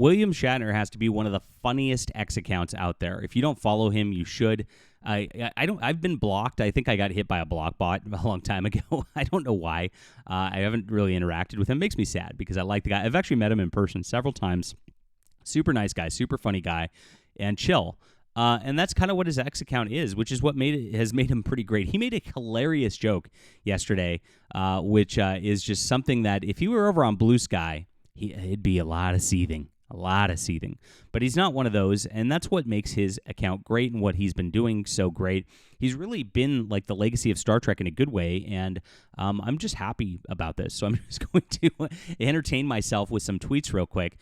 William Shatner has to be one of the funniest X accounts out there. If you don't follow him, you should. I don't. I've been blocked. I think I got hit by a block bot a long time ago. I don't know why. I haven't really interacted with him. It makes me sad because I like the guy. I've actually met him in person several times. Super nice guy, super funny guy, and chill. And that's kind of what his X account is, which is what has made him pretty great. He made a hilarious joke yesterday, which is just something that if he were over on Blue Sky, it'd be a lot of seething. But he's not one of those, and that's what makes his account great and what he's been doing so great. He's really been like the legacy of Star Trek in a good way, and I'm just happy about this. So I'm just going to entertain myself with some tweets real quick,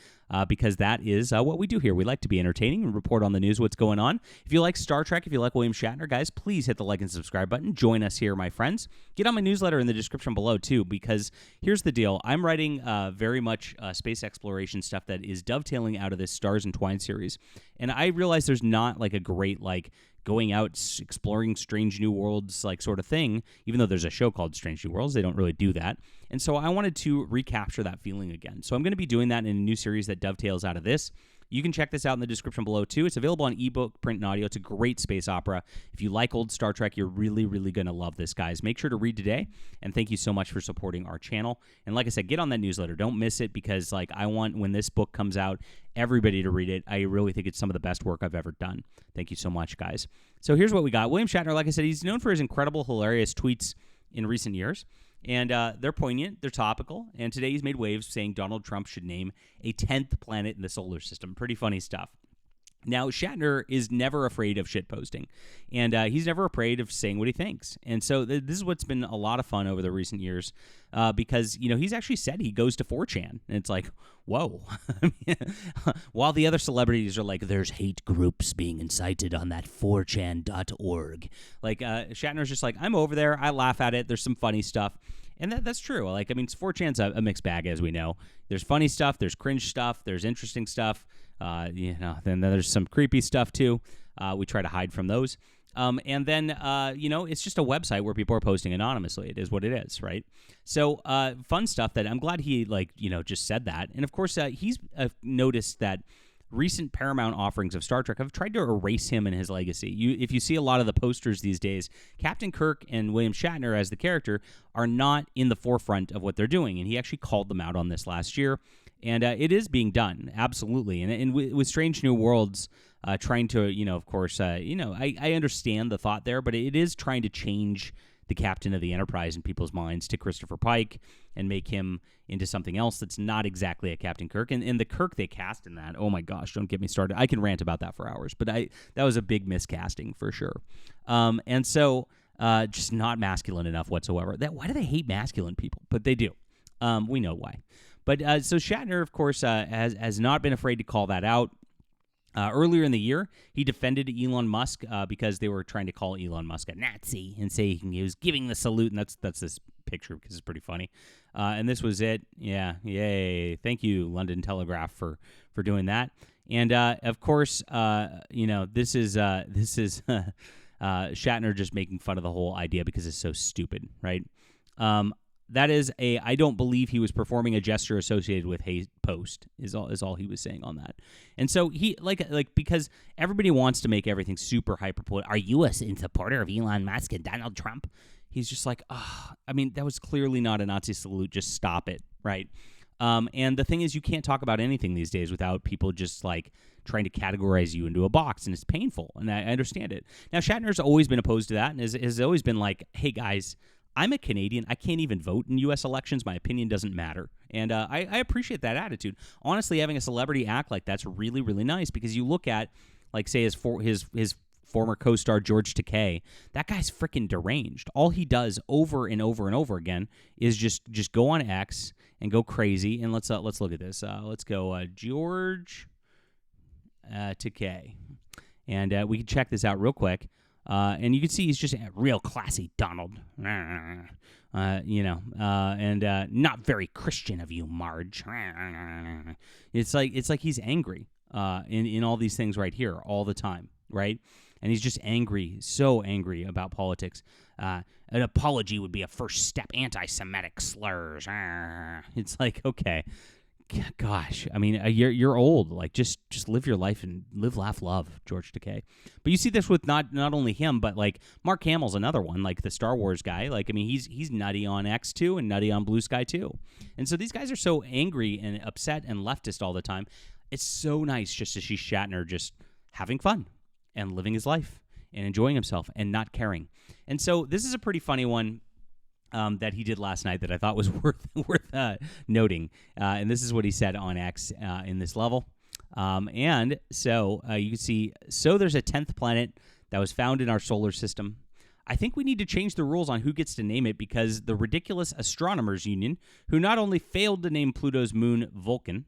because that is what we do here. We like to be entertaining and report on the news, what's going on. If you like Star Trek, if you like William Shatner, guys, please hit the like and subscribe button. Join us here, my friends. Get on my newsletter in the description below, too, because here's the deal. I'm writing very much space exploration stuff that is dovetailing out of this Stars Entwined series, and I realize there's not like a great going out exploring strange new worlds sort of thing, even though there's a show called Strange New Worlds. They don't really do that. And so I wanted to recapture that feeling again. So I'm going to be doing that in a new series that dovetails out of this. You can check this out in the description below, too. It's available on ebook, print, and audio. It's a great space opera. If you like old Star Trek, you're really, really going to love this, guys. Make sure to read today, and thank you so much for supporting our channel. And like I said, get on that newsletter. Don't miss it, because I want, when this book comes out, everybody to read it. I really think it's some of the best work I've ever done. Thank you so much, guys. So here's what we got. William Shatner, like I said, he's known for his incredible, hilarious tweets in recent years. And they're poignant, they're topical, and today he's made waves saying Donald Trump should name a 10th planet in the solar system. Pretty funny stuff. Now, Shatner is never afraid of shitposting, and he's never afraid of saying what he thinks. And so this is what's been a lot of fun over the recent years, because, he's actually said he goes to 4chan, and it's like, whoa. While the other celebrities are like, there's hate groups being incited on that 4chan.org. Shatner's just like, I'm over there, I laugh at it, there's some funny stuff. And that's true. 4chan's a mixed bag, as we know. There's funny stuff, there's cringe stuff, there's interesting stuff. Then there's some creepy stuff too. We try to hide from those. And then, it's just a website where people are posting anonymously. It is what it is, right? So, fun stuff that I'm glad he, just said that. And of course, he's noticed that recent Paramount offerings of Star Trek have tried to erase him and his legacy. If you see a lot of the posters these days, Captain Kirk and William Shatner as the character are not in the forefront of what they're doing. And he actually called them out on this last year. And it is being done, absolutely. And with Strange New Worlds trying to, of course, I understand the thought there, but it is trying to change the captain of the Enterprise in people's minds to Christopher Pike and make him into something else that's not exactly a Captain Kirk. And the Kirk they cast in that, oh my gosh, don't get me started. I can rant about that for hours, but that was a big miscasting for sure. And so just not masculine enough whatsoever. Why do they hate masculine people? But they do. We know why. But so Shatner, of course, has not been afraid to call that out. Earlier in the year, he defended Elon Musk because they were trying to call Elon Musk a Nazi and say he was giving the salute, and that's this picture because it's pretty funny. And this was it. Yeah, yay! Thank you, London Telegraph, for doing that. And of course, this is Shatner just making fun of the whole idea because it's so stupid, right? That is I don't believe he was performing a gesture associated with hate post is all he was saying on that. And so he because everybody wants to make everything super hyper. Are you in supporter of Elon Musk and Donald Trump? He's just like, that was clearly not a Nazi salute. Just stop it, right? And the thing is, you can't talk about anything these days without people just trying to categorize you into a box, and it's painful, and I understand it. Now, Shatner's always been opposed to that and has always been like, hey, guys, I'm a Canadian. I can't even vote in U.S. elections. My opinion doesn't matter. And I appreciate that attitude. Honestly, having a celebrity act like that's really, really nice because you look at, say, his former co-star George Takei. That guy's freaking deranged. All he does over and over and over again is just go on X and go crazy. And let's look at this. Let's go George Takei. And we can check this out real quick. And you can see he's just a real classy Donald, and not very Christian of you, Marge. It's like he's angry in all these things right here all the time, right? And he's just angry, so angry about politics. An apology would be a first step. Anti-Semitic slurs. It's like, okay, gosh, I mean, you're old. Like, just live your life and live, laugh, love, George Takei. But you see this with not only him, but like Mark Hamill's another one, like the Star Wars guy. Like, I mean, he's nutty on X too and nutty on Blue Sky too. And so these guys are so angry and upset and leftist all the time. It's so nice just to see Shatner just having fun and living his life and enjoying himself and not caring. And so this is a pretty funny one. That he did last night that I thought was worth noting. And this is what he said on X in this level. And so you can see, so there's a 10th planet that was found in our solar system. I think we need to change the rules on who gets to name it because the ridiculous Astronomers Union, who not only failed to name Pluto's moon Vulcan,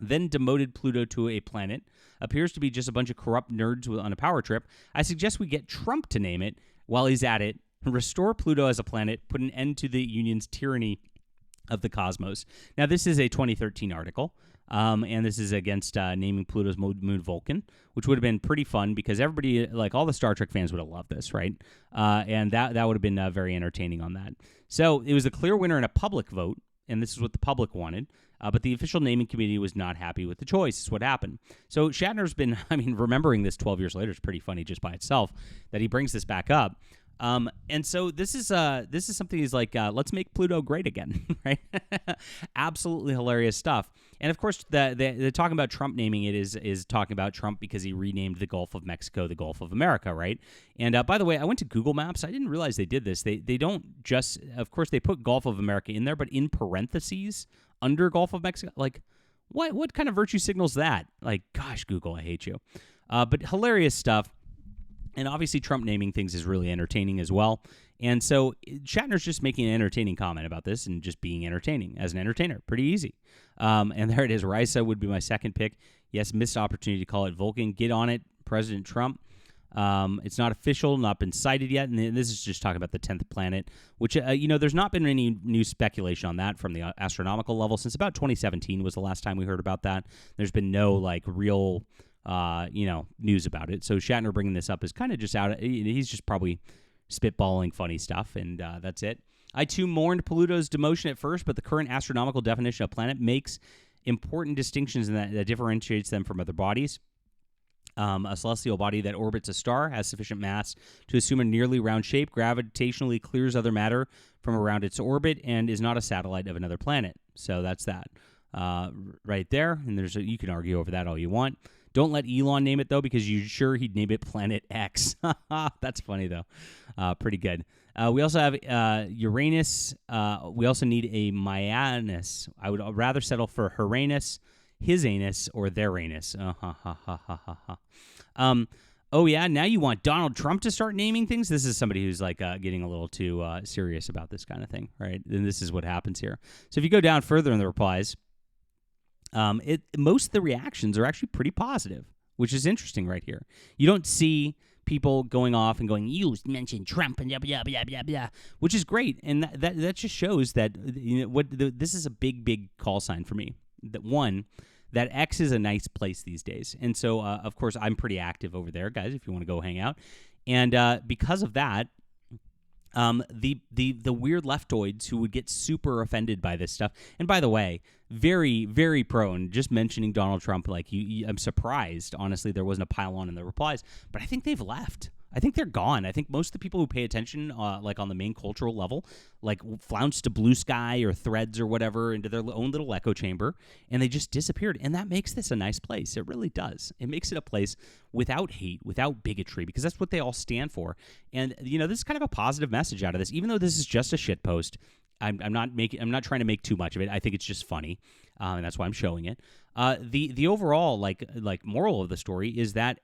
then demoted Pluto to a planet, appears to be just a bunch of corrupt nerds on a power trip. I suggest we get Trump to name it while he's at it. Restore Pluto as a planet, put an end to the Union's tyranny of the cosmos. Now, this is a 2013 article, and this is against naming Pluto's moon Vulcan, which would have been pretty fun because everybody, like all the Star Trek fans, would have loved this, right? And that would have been very entertaining on that. So it was a clear winner in a public vote, and this is what the public wanted. But the official naming committee was not happy with the choice. It's what happened. So Shatner's been, I mean, remembering this 12 years later is pretty funny just by itself that he brings this back up. And so this is something he's like, let's make Pluto great again, right? Absolutely hilarious stuff. And of course, the talking about Trump naming it is talking about Trump because he renamed the Gulf of Mexico the Gulf of America, right? And by the way, I went to Google Maps. I didn't realize they did this. They don't just, of course, they put Gulf of America in there, but in parentheses under Gulf of Mexico. Like, what kind of virtue signals that? Like, gosh, Google, I hate you. But hilarious stuff. And obviously, Trump naming things is really entertaining as well. And so Shatner's just making an entertaining comment about this and just being entertaining as an entertainer. Pretty easy. And there it is. Risa would be my second pick. Yes, missed opportunity to call it Vulcan. Get on it, President Trump. It's not official, not been cited yet. And this is just talking about the 10th planet, which, there's not been any new speculation on that from the astronomical level since about 2017 was the last time we heard about that. There's been no, real... news about it. So Shatner bringing this up is kind of just out. He's just probably spitballing funny stuff, and that's it. I too mourned Pluto's demotion at first, but the current astronomical definition of planet makes important distinctions in that differentiates them from other bodies. A celestial body that orbits a star has sufficient mass to assume a nearly round shape, gravitationally clears other matter from around its orbit, and is not a satellite of another planet. So that's that right there. And you can argue over that all you want. Don't let Elon name it, though, because you're sure he'd name it Planet X. That's funny, though. Pretty good. We also have Uranus. We also need a Myanus. I would rather settle for Uranus, his anus, or their anus. Oh, yeah, now you want Donald Trump to start naming things? This is somebody who's, getting a little too serious about this kind of thing, right? And this is what happens here. So if you go down further in the replies... most of the reactions are actually pretty positive, which is interesting right here. You don't see people going off and going, you mentioned Trump and blah, blah, blah, blah, which is great. And that just shows that this is a big call sign for me. That X is a nice place these days. And so, of course, I'm pretty active over there, guys, if you want to go hang out. And because of that, the weird leftoids who would get super offended by this stuff. And by the way, very, very prone, just mentioning Donald Trump, I'm surprised, honestly, there wasn't a pile-on in the replies, but I think they've left. I think they're gone. I think most of the people who pay attention, on the main cultural level, flounced to Blue Sky or Threads or whatever into their own little echo chamber, and they just disappeared. And that makes this a nice place. It really does. It makes it a place without hate, without bigotry, because that's what they all stand for. And this is kind of a positive message out of this, even though this is just a shit post. I'm not trying to make too much of it. I think it's just funny, and that's why I'm showing it. The overall moral of the story is that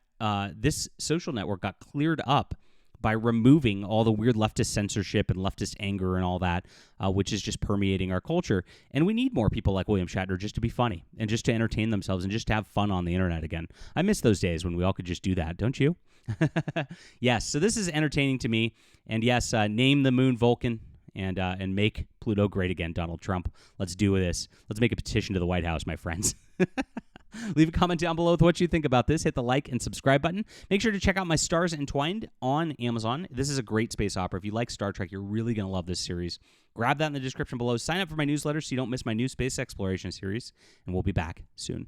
this social network got cleared up by removing all the weird leftist censorship and leftist anger and all that, which is just permeating our culture. And we need more people like William Shatner just to be funny and just to entertain themselves and just to have fun on the internet again. I miss those days when we all could just do that, don't you? Yes, so this is entertaining to me. And yes, name the moon Vulcan. And make Pluto great again, Donald Trump. Let's do this. Let's make a petition to the White House, my friends. Leave a comment down below with what you think about this. Hit the like and subscribe button. Make sure to check out my Stars Entwined on Amazon. This is a great space opera. If you like Star Trek, you're really going to love this series. Grab that in the description below. Sign up for my newsletter so you don't miss my new space exploration series, and we'll be back soon.